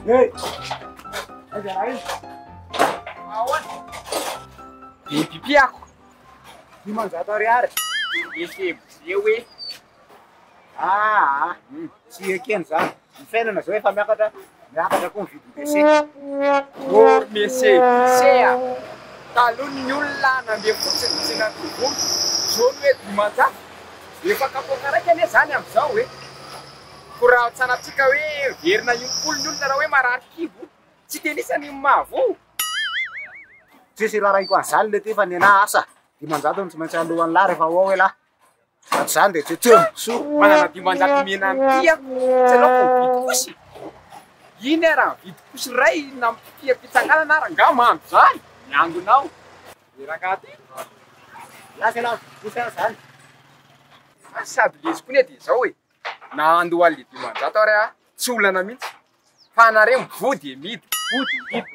Hei, aja lain. Awan. Di pipi aku. Di Manjata Riar. Isi siwe. Si Ken sa. Fena na zoe miakatra koa mividy PC. Or mese sea. Talon ny olona nandeha fotsiny tsy nantovono. Zao hoe Dimanjaka. Efa kapokaraiky ane zany am'izao hoe. Ko raha tsanatsika hoe verina impolo ny olona raha hoe marary kibo. Tsy tenisany mavo. Tsisy ilaraiko an'izany le ty fa nena asa. Dimanjata no tsy maintsy alohan'ny lahy rehefa ao hoe lahy. Zany de tsetseo. Manana Dimanjaka mena amitiako. Tsy aloha mividy kosy. Iny raha mividy kosy ray nampia pitsanganana ara nga mando zany. Miangonao. Iraka ty. Lasa lahy kosa zany. Sady lezy koa ne dia zao hoe. Na andoha le Dimanjata rea tsy olana mihitsy. Fa nareo mivody midy. Vody midy.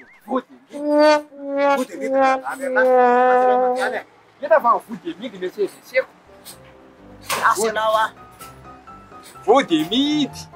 Hita fa mivody midy mesezeseko. Lasa lahy. Vody midy.